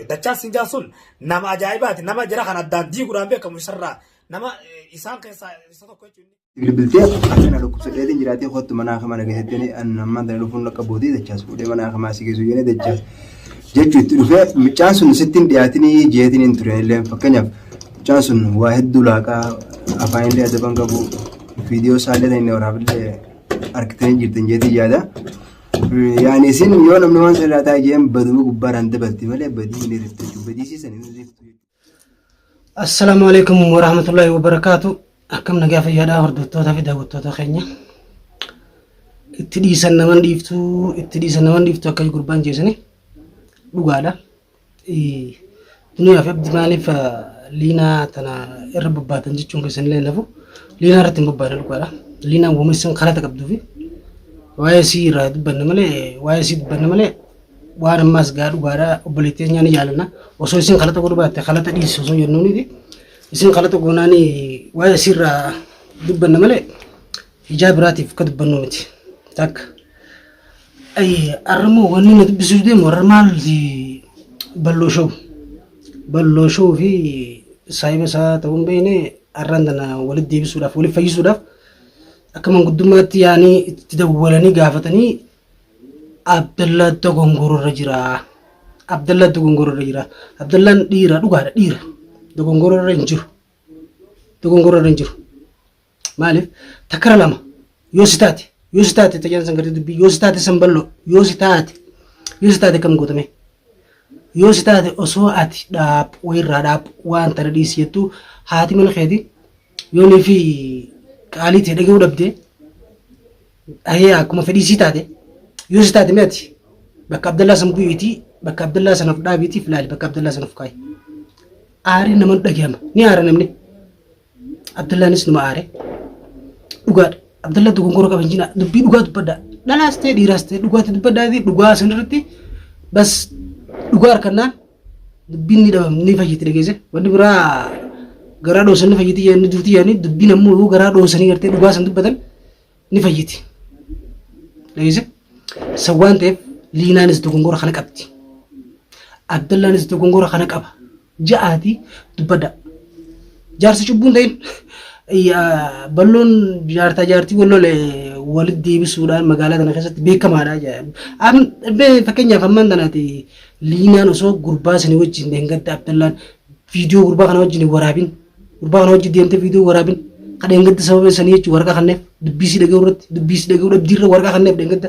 Dachaa Sinjaa sun nama ajaa'ibaati. Nama jira kan addaan diiguudhaan beekamu isarraa nama isaan keessaa isa tokko jechuudha. Bilbiltee akkana dhukkubsadheetiin jiraatee kottu manaa kamaa nageessatti ammaan tana dhufuun akka booddee dachaas fuudhee manaa kamaa si geessu jedhee dachaas jechuu itti dhufee mucaan sun sittiin dhiyaatinii jeetiin hin ture illee fakkeenyaaf mucaan sun waa hedduu laaqaa afaan illee adaban qabu viidiyoo isaallee ta'inne waraabillee harkitanii jirtan jeetii yaada. Yaani isin yoo namni waan sirraa taa'ee jeen baduu gubbaadhaan dabalti malee badii hin hir'iftu badiisisanii. Assalamualaikum warahmatullahi wabarakatuh. Akkam nagaa fayyaadhaa hordoftoota fi daawwattoota keenya. Itti dhiisan naman dhiiftu akka gurbaan jeesanii dhugaadha. Duniyaa fi abdii maaliif liinaa tana irra bobbaatan jechuun keessan illee lafu liinaa irratti hin bobbaadan dhugaadha. Liinaan woomissan kalata qabduu fi waa'ee sii irraa dubbanna malee waan ammaas gaa dhugaadha obboleettii nyaani jaalanna. Osoo isin kalata godhu baatte kalata dhiisi osoo jennuuniti. Isin kalata goonaanii waa'ee sii irraa dubbanna malee ijaa biraatiif akka dubbannu miti. Takka. Arramoo wanni na dubbisuu deemu warra maali balloo shoo fi saayiba isaa ta'uun beekne arraan tana walitti deebisuudhaaf walitti fayyisuudhaaf akka manguddummaatti yaanii itti dawwalanii gaafatanii Abdallaa dogongororra jira. Abdallaan dhiira dhugaadha dhiira. Dogongororra hin jiru. Maaliif takkara lama yoo si taate tajaajila san gadi dubbii yoo si taate san balloo yoo si taate kam gootame yoo si taate osoo ati wayirraa dhaabu waan tana dhiisi jettu haati mana keeti yoo nii fi qaalii ta'e dhaga'uu dhabdee akkuma fedhii si taate yoo si taate meeti bakka Abdallaa san bu'iitii bakka Abdallaa sanaaf dhaabiitiif laali bakka Abdallaa sanaaf kaayi. Aariin nama dhagahama ni aara namni Abdallaanis nama aare dhugaadha. Abdallaa dogongora qaban jina dubbii dhugaa dubbadha. Dhalaas ta'e dhiiraas ta'e dhugaatti dubbadhaati dhugaa sanirratti bas dhugaa harkannaan dubbiin ni dhabam ni fayyiti dhageesse wanti biraa garaa dhoosan ni fayyiti yaani duuti yaani dubbiin ammoo garaa dhoosanii gartee dhugaa san dubbatan ni fayyiti dhageesse san waan ta'eef liinaanis dogongora kana qabdi. Abdallaanis dogongora kana qaba. Ja'aati dubbadha. Jaarsi cubbuun ta'in balloon jaartii walitti deebisuudhaan magaalaa kana keessatti beekamaadha. Fakkeenyaaf ammaan tanaati liinaan osoo gurbaa sanii wajjin deengatti Abdallaan viidiyoo gurbaa kana wajjin waraabin gurbaa kana wajjin deemtee viidiyoo waraabin kan deengatti sababa sanii jechuun waraqaa kanneef dubbiisi dhaga'uu dhabdiirra waraqaa kanneef deengatti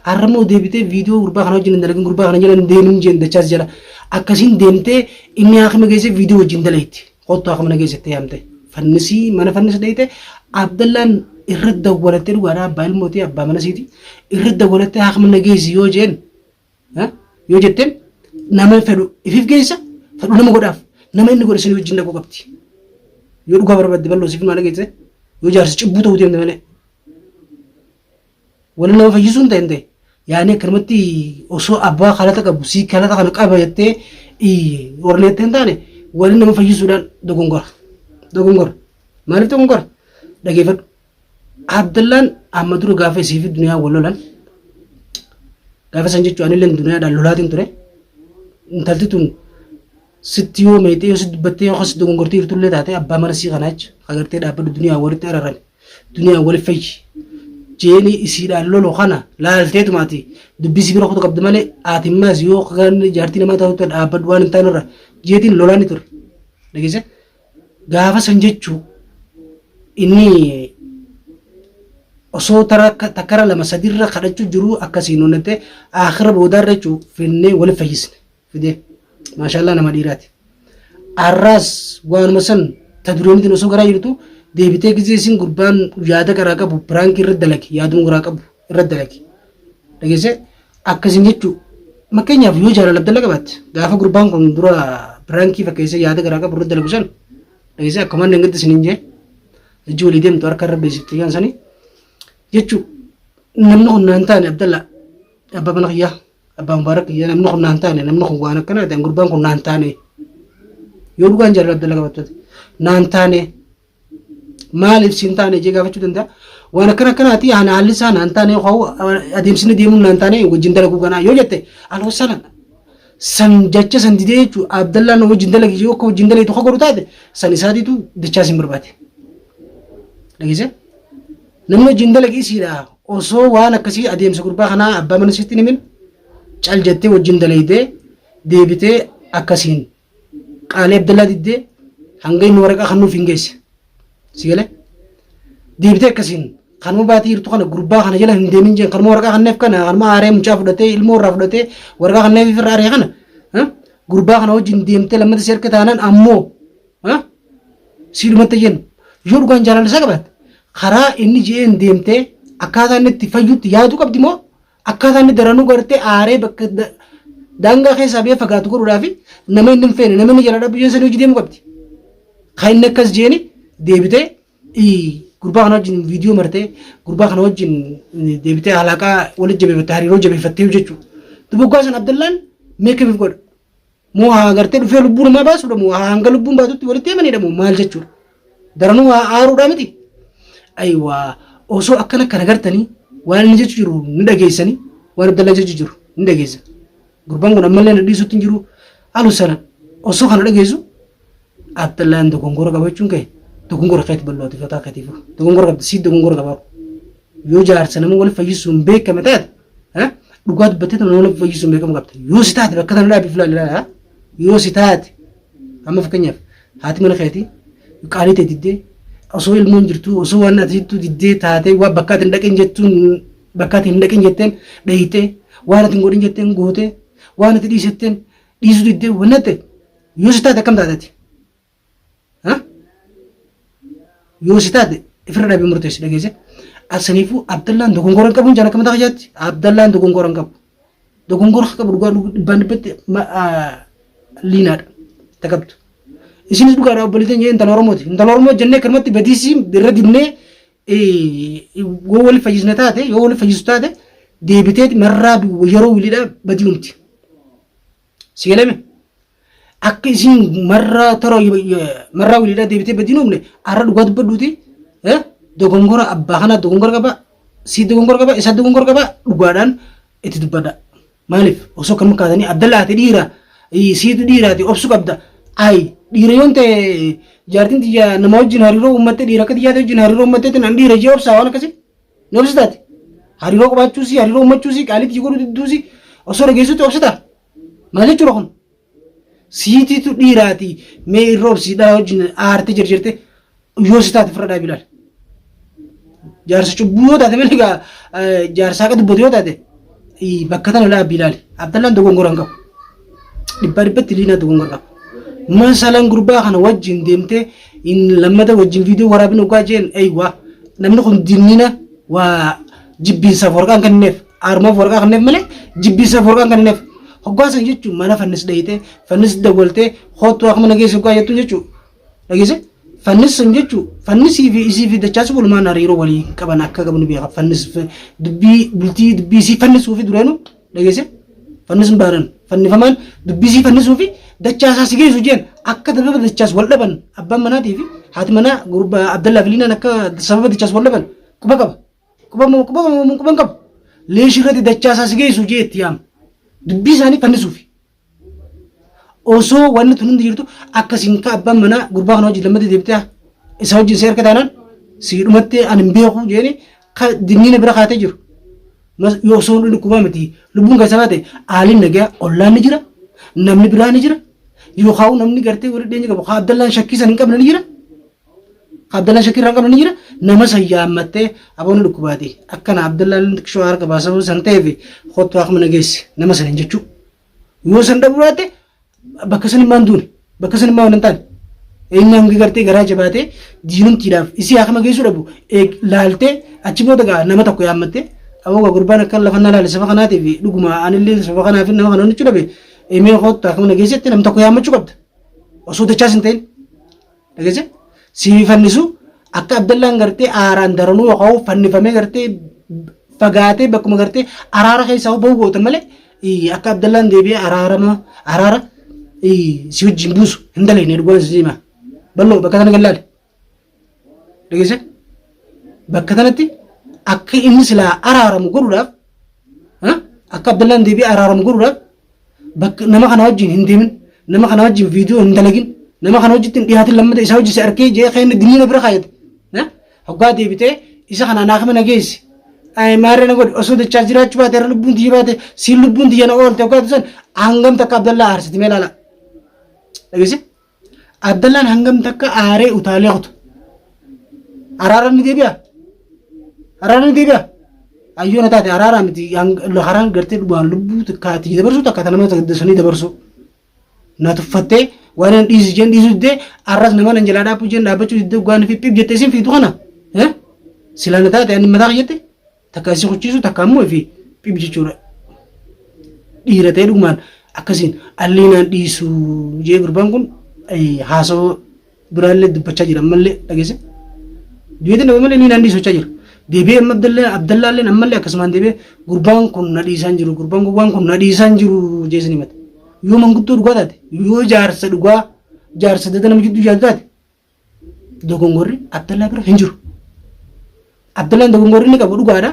har'ammoo deebitee viidiyoo gurbaa kana wajjin hin dalagin gurbaa kana jala hin deemin jeen dachaas jala akkasiin deemtee inni haakima geessee viidiyoo wajjin dalayti qottu haakima geessee yaamte. Fannisii mana fannisa dheeyite Abdallaan irra dawwalattee dhugaadhaa abbaa ilmootii abbaa mana siiti irra dawwalattee haakama nageessi yoo jetteen nama fedhu ifiif geessa fedhu nama godhaaf nama inni godhe sanii wajjin dhaquu qabdi. Yoo dhugaa barbaadde balloo siif maal geesse yoo jaarsi cibbuu ta'uu deemte malee wali nama fayyisuu hin ta'in ta'e yaani akkanumatti osoo abbaa kalata qabu sii kalata kana qaba jettee warneettee hin taane wali nama fayyisuudhaan dogongora. Maaliif dogongora? Dhageeffadhu. Abdallaan amma dura gaafa isii fi duniyaa wal lolan gaafa san jechuun anillee duniyaadhaan lolaatiin ture. Intalti tun sitti yoo meexee yoo si dubbattee yoo kasi dogongortii irtullee taate abbaa mana sii kanaa jecha agartee dhaabbatu duniyaa walitti ararame duniyaa waliif fayyi. Jeeni isiidhaan lolo kana laalteetumaati dubbisi bira kutu qabdi malee aatimmaas yoo kan jaartii namaa taatu dhaabbadhu waan hin taanirra jeetiin lolaan ni ture. Dhageesse? Gaafa san jechuun inni osoo takkara lama sadiirra kadhachuu jiru akkasiin honnate akhira boodaarra jechuun finnee waliif fayyisne fidee maashaallah nama dhiiraati. Arraas waanuma san taduroomitiin osoo garaa jirtu deebitee gisee isin gurbaan yaada garaa qabu biraankii irra dalagi yaaduma garaa qabu irra dalagi. Dhageesse akkasiin jechuun makkeenyaaf yoo jaalala Abdallaa qabaatte gaafa gurbaan kun dura biraankii fakkeessee yaada garaa qabu irra dalagu san dhageesse akkuma deengatti isiniin jee ijji walii deemtu harka irra beeksifte yaan sanii jechuun namni kun naan taane Abdallaa abbaa mana kiyyaa abbaa mubaarak kiyyaa namni kun naan taane namni kun waan akkana ta'e gurbaan kun naan taane yoo dhugaan jaalala Abdallaa qabaattu naan taane maaliif siin taane jee gaafachuu danda'a waan akkanaati ana haalli isaa naan taane adeemsini deemuun naan taane wajjin dalaguu ganaa yoo jette aloo sana san jecha san didee jechuudha Abdallaan wajjin dalagii yoo akka wajjin dalagitu akka godhu taate san isaatiitu dachaas hin barbaade. Dhageesse namni wajjin dalagii siidha osoo waan akkasii adeemsa gurbaa kanaa abbaa mana sitti himin cal jettee wajjin dalagitee deebitee akkasiin qaalee Abdallaa diddee hanga inni waraqaa kan nuuf hin geesse. Sigalee deebitee akkasiin kanuma baatii jirtu kana gurbaa kana jala hin deemin jeen kanuma waraqaa kanneef kana kanuma aaree mucaa fudhatee ilmoo irraa fudhatee waraqaa kanneef irraa aaree kana gurbaa kana wajjin deemtee lammata si harka taanaan ammoo siidhumatti jennu yoo dhugaan jaalala isaa qabaatte karaa inni je'een deemtee akkaataa inni itti fayyutti yaadu qabdi moo akkaataa inni daranuu gartee aaree bakka daangaa keessaa biyya fagaatu godhuudhaaf nama inni hin feene nama inni jala dhaabbiyyeen sanii hojii deemu qabdi. Kan inni akkas jeeni deebitee gurbaa kana wajjin viidiyoo martee gurbaa kana wajjin deebitee alaaqaa walitti jabeeffattee hariiroo jabeeffattee jechuudha. Duboggaa san Abdallaan meekamiif godha. Moo haa gartee dhufee lubbuu namaa baasuudha moo hanga lubbuun baatutti walitti himanidha moo maal jechuudha. Daranuu aaruudhaa miti. Ayiwaa osoo akkana kana gartanii waan inni jechuu jiru ni dhageessanii waan Abdallaan jechuu jiru ni dhageessa. Gurbaan kun ammallee na dhiisutti hin jiru halu sana osoo kana dhageessu Abdallaan dogongora qabachuun ka'e dogongora keetti bal'ooti fataa keetiif dogongora qabdi sii dogongora qabaa yoo jaarsa nama wal fayyisuun beekame taate dhugaa dubbattee nama wal fayyisuun beekamu qabda yoo si taate bakka sana dhaabii filaalaa yoo si taate amma fakkeenyaaf haati mana keetii qaalii ta'e diddee osoo ilmoon jirtu osoo waan ati jirtu diddee taatee waan bakka ati hin dhaqin jettuun bakka ati hin dhaqin jetteen dhahitee waan ati hin godhin jetteen gootee waan ati dhiisetteen dhiisuu diddee wannatte yoo si taate akkam taatati yoo si taate ifirra dhaabee murteessi dhageesse asaniifuu Abdallaan dogongora hin qabuun jaan akkamitti hajjaatti Abdallaan dogongora hin qabu dogongora qabu dhugaa dhibbaan dhibbatti liinaadha takabtu isinis dhugaadha obboleettiin jee intala Oromooti intala Oromoo jennee kanumatti badiisii irra dibnee yoo wali fayyisne taate yoo wali fayyisu taate deebitee marraa yeroo wiliidha badii humti si galame akka isiin marraa wiliidha deebitee badii humne arra dhugaa dubbadhuuti dogongora abbaa kana dogongora qaba si dogongora qaba isa dogongora qaba dhugaadhaan itti dubbadha maaliif osoo kan makaatanii Abdallaati dhiira siitu dhiiraati obsu qabda ay dhiira yoon ta'e jaartiin tiyya nama wajjin hariiroo uummattee dhiira akka xiyyaate wajjin hariiroo uummatteetiin an dhiira jee obsaa waan akkasii ni obsitaati hariiroo qabaachuusi hariiroo uummachuusi qaalii tiyya godhuu didduusi osoo dhageessutti obsita maal jechuudha kun siitiitu dhiiraati mee irra obsiidhaa wajjin aartee jirjirte yoo si taate fira dhaabii laal jaarsa cubbuu yoo taate malee jaarsaa akka dubbatu yoo taate bakka tana dhaabii laali Abdallaan dogongora hin qabu dhibbaa dhibbatti liinaa dogongora qaba. Masalan gurbaa kana wajjin deemtee lammata wajjin viidiyoo waraabin ogaa jeen eeywaa namni kun dinnina waa jibbiinsaaf warqaan kenneef aarmaaf warqaa kenneef malee jibbiinsaaf warqaan kenneef hoggaasan jechuun mana fannis dhayitee fannis dawwaltee hoottuu akka mana geesse ogaa jettu jechuun dhageesse fannis sun jechuun fannisii fi isii fi dachaas walumaan hariiroo walii qaban akka qaban beeka fannis dubbii bultii dubbii isii fannisuu fi dureenu dhageesse fannis baaran fannifamaan dubbii isii fannisuu fi dachaasaa si geessu jeen akka sababa dachaas wal dhaban abbaan manaatii fi haati manaa gurbaa Abdallaa fi Liinaan akka sababa dachaas wal dhaban quba qaba quban qabu leeshii irratti dachaasaa si geessu jee itti yaama dubbii isaanii fannisuufi osoo wanni tun hundi jirtu akkasiin ka abbaan manaa gurbaa kana wajjin lammata deebitee isa wajjin seerka taanaan siidhumatti ani hin beeku jeeni ka dinniina bira kaatee jiru yoo osoo inni kubaa miti lubbuun keessaa baate haaliin nagaa ollaan ni jira namni biraa ni jira yookaan namni gartee walitti dhiyeenya qabu Abdallaan shakkii san hin qabne ni jira Abdallaan shakkii irraa hin qabne ni jira nama san yaammattee aboonni dhukkubaati akkana Abdallaan shoo harka baasuu san ta'eef kottu akka mana geesse nama san hin jechuu yoo san dhabuu baatte bakka san himaan duune bakka san himaan hin taane eenyaan gartee garaa jabaatee diinumtiidhaaf isii akkama geessuu dhabu laaltee achi booda gaa nama tokko yaammattee aboo gurbaan akka lafannaa laale saba kanaatiif dhuguma anillee saba kanaaf nama kana hojjechuu dhabe emee kottu akkuma nageessetti nam tokko yaammachuu qabda osoo dachaas hin ta'in dhageesse si fannisu akka Abdallaan gartee aaraan daranuu yookaan fannifamee gartee fagaatee bakkuma gartee araara keessaa bahuu gootan malee akka Abdallaan deebi'ee araara si wajjin buusu hin dalagne dhugaan si hima bal'oo bakka tana gallaale dhageesse bakka tanatti akka inni silaa araaramu godhuudhaaf akka Abdallaan deebi'ee araaramu godhuudhaaf bakka nama kana wajjin hin deemin nama kana wajjin viidiyoo hin dalagin nama kana wajjin dhiyaatin lammata isaa wajjin si arkee jee keenna diniina bira kaayate hoggaa deebitee isa kana naaf mana geessi maarree na godhe osoo dachaa jiraachuu baate irra lubbuun tiyya baate siin lubbuun tiyya na oolte hoggaa tusan hangam takka Abdallaa aarsiti mee laala dhageesse Abdallaan hangam takka aaree utaalee kutu araaraan ni deebi'a araaraan ni deebi'a ayyoona taate araaraa miti haraan gartee dhugaan lubbuu kaati dabarsu takka nama sanii dabarsu na tuffattee waan an dhiisi jeen dhiisu diddee arras nama nan jalaa dhaabbuu jeen dhaabbachuu diddee waan fiphif jettee isin fiitu kana sila na taate ani mataa jette takka isin kuchiisu takka ammoo fi phib jechuudha dhiira ta'ee dhugumaan akkasiin alliinaan dhiisu jee gurbaan kun haasawoo biraallee dubbachaa jira ammallee dhageesse duwwete nama malee liinaan dhiisochaa jira deebi'ee Abdallaallee ammallee akkasumaan deebi'ee gurbaan kun na dhiisaan jiru gurbaan kun na dhiisaan jiru jeesani mata yoo manguddoo dhugaa taate yoo jaarsa dhugaa jaarsa dada nama jidduu jaatu taate dogongorri Abdallaa bira hin jiru Abdallaan dogongorri inni qabu dhugaadha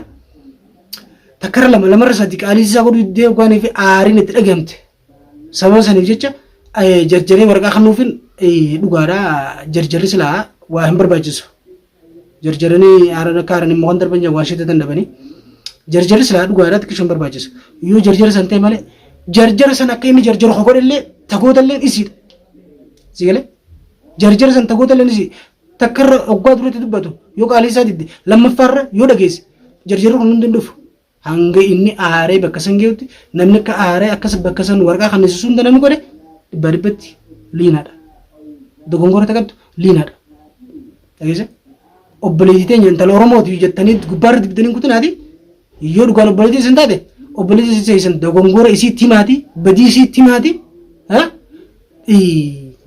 takkara lamarra sadii qaalii isaa godhu iddee ugaanii fi aariin itti dhagamte sababa saniif jecha jarjaree waraqaa kennuufin dhugaadha jarjarri silaa waa hin barbaachisu jarjaranii aarana kaaranii mokan darban jaa waa sheetatan dhabanii jarjarri silaa dhugaadha xiqqishoon barbaachisu yoo jarjara san ta'e malee jarjara san akka inni jarjaru hogodhallee tagootalleen isiidha si galee jarjara san tagootalleen isii takkarra oggaa duratti dubbatu yoo qaalii isaa didde lammaffaarra yoo dhageesse jarjarri kun hundi hin dhufu hanga inni aaree bakka san geetti namni akka aaree akkas bakka san waraqaa kannisiisuu hunda namni godhe dhibbaa dhibbatti liinaadha dogongora takkattu liinaadha dhageesse obboleettii teenya intala Oromooti jettanii gubbaarra dibdanii kutinaati yoo dhugaan obboleettii isin taate obboleettii isin dogongora isiitti himaati badii isiitti himaati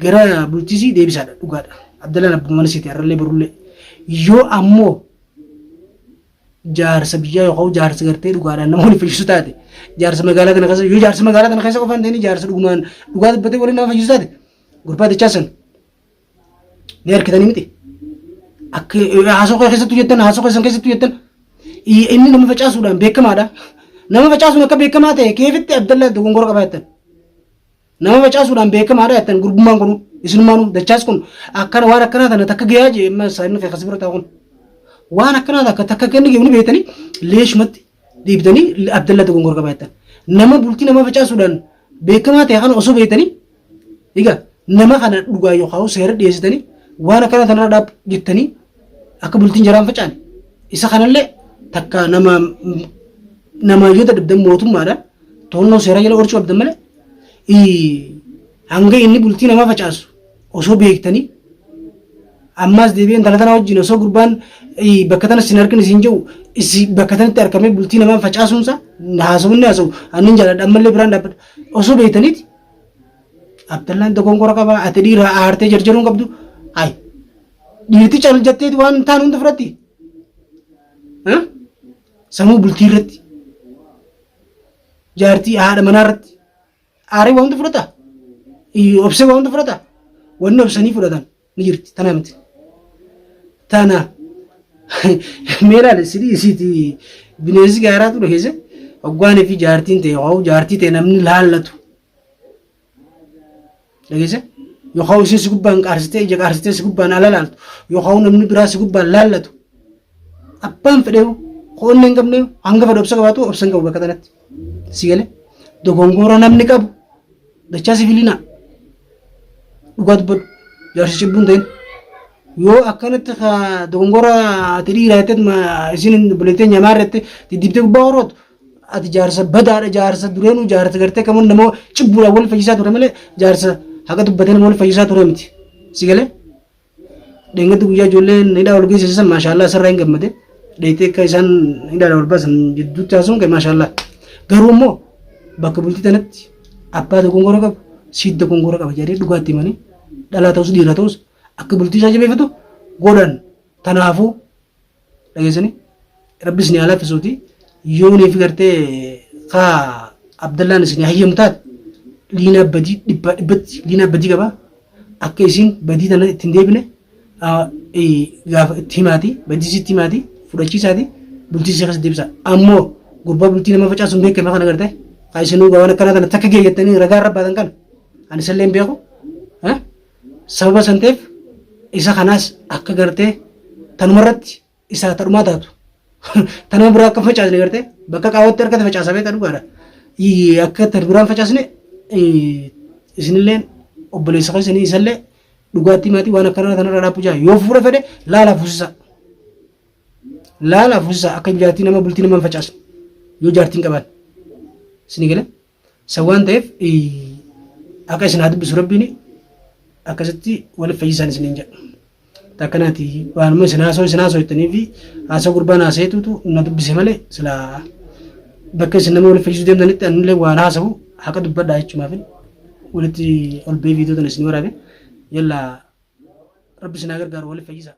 gara bulchiisii deebisaadha dhugaadha Abdallaan abbummaan isiiti har'allee barullee yoo ammoo jaarsa biyyaa yookaan jaarsa gartee dhugaadhaan nama waliin fayyisu taate jaarsa magaalaa kana keessa yoo jaarsa magaalaa kana keessa qofaan ta'anii jaarsa dhugumaan dhugaa dubbatee waliin nama fayyisu taate gurbaa dachaasan ni harkitanii miti akka haasoo keessattu jettan haasoo keessan keessattu jettan inni nama facaasuudhaan beekamaadha nama facaasuun akka beekamaa ta'e keefitti Abdallaa dogongora qabaa jettan nama facaasuudhaan beekamaadha jettan gurbummaan kun isinummaan dachaas kun akkana waan akkanaa tana takka gayaa jee amma saayinni keessas bira taa'u kun waan akkanaa takka kenni geemni beektanii leeshumatti deebitanii Abdallaa dogongora qabaa jettan nama bultii nama facaasuudhaan beekamaa ta'e kana osoo beektanii egaa nama kana dhugaa yookaan seera dhiyeessitanii waan akkana tanarra dhaab jettanii akka bultiin jaraan facaan isa kanallee takka nama yoo dadhabdan mootummaadha to'annoo seeraa jala oolchuu abdan malee hanga inni bultii namaa facaasu osoo beektanii ammaas deebi'een intala tana wajjin osoo gurbaan bakka tana isin harkin isin jiru bakka tanatti argamee bultii namaa facaasuunsa haasawunni haasawu annin jaaladha ammallee biraan dhaabbata osoo beektaniiti Abdallaan dogongora qabaa ati dhiira aartee jarjaruun qabdu ay dhiirti cal jettee waan taan hunda fudhatti samuu bultii irratti jaartii haadha manaa irratti aaree waa hunda fudhata obsee waa hunda fudhata wanni obsanii fudhatan ni jirti tana miti tana meelaale sidii isiiti bineensi gaaraa ture keessa hoggaanii fi jaartiin ta'e yoo jaartii ta'e namni laallatu dhageesse yookaan isin si gubbaan qaarsitee ija qaarsitee si gubbaan ala laaltu yookaan namni biraa si gubbaan laallatu abbaan fedhee qoonni hin qabne hanga fedhe obsa qabaatu obsa hin qabu bakka tanatti si galee dogongora namni qabu dachaa siviilina dhugaa dubbadhu jaarsi cibbuun ta'in yoo akkanatti dogongora ati dhiiraa jetteet isin buleettee nyamaa irratti diddibtee gubbaa horootu ati jaarsa badaadha jaarsa dureenuu jaarsa gartee kamoon nama cibbuudhaan wal fayyisaa ture malee jaarsa haga dubbatanii wal fayyisaa ture miti si galee dheengatti guyyaa ijoolleen hidhaa wal geessisan maashaallah sarraa hin gammade dheeytee akka isaan hidhaadha wal baasan jidduutti haasuun kee maashaallah garuu immoo bakka bultii tanatti abbaa dogongora qabu siit dogongora qaba jedhee dhugaatti himanii dhalaa ta'us dhiira ta'us akka bultii isaa jabeeffatu godhan tanaafuu dhageessanii rabbis ni alaafisuuti yoo neef gartee kaa Abdallaan isin hayyamu taate liina badii dhibbatti liina badii qaba akka isin badii tana ittiin deebine gaafa itti himaati badii sitti himaati fudhachiisaati bultii isaa keessa deebisa ammoo gurbaa bultii nama facaasuun beekame kana gartee isinuu gawana kana tana takka geeyyattanii ragaa rabbaatan kan ani salleen beeku sababa san ta'eef isa kanaas akka gartee tanumarratti isa tadhumaa taatu tanuma biraa akka facaasne gartee bakka qaawwatti harkatti facaasa beekta dhugaadha akka tan biraan facaasne isinilleen obboleessa keessanii isallee dhugaatii maatii waan akkana tanarra dhaabbu jaa yoo fuura fedhe laala fuusisa akka jaartii nama bultii nama facaasne yoo jaartiin qaban isinii gala sawwaan ta'eef akka isin haa dubbisu rabbiin akkasitti waliif fayyisaan isiniin jedha takkanaati waanuma isin haasoo jettanii fi haasoo gurbaan haasayetutu na dubbise malee sila bakka isin nama waliif fayyisuu deemtanitti anillee waan haasawu haqa dubbadhaa jechumaaf walitti ol bee viidiyoo tan isin waraabe yalla rabbi isin haa gargaaru waliif fayyisa.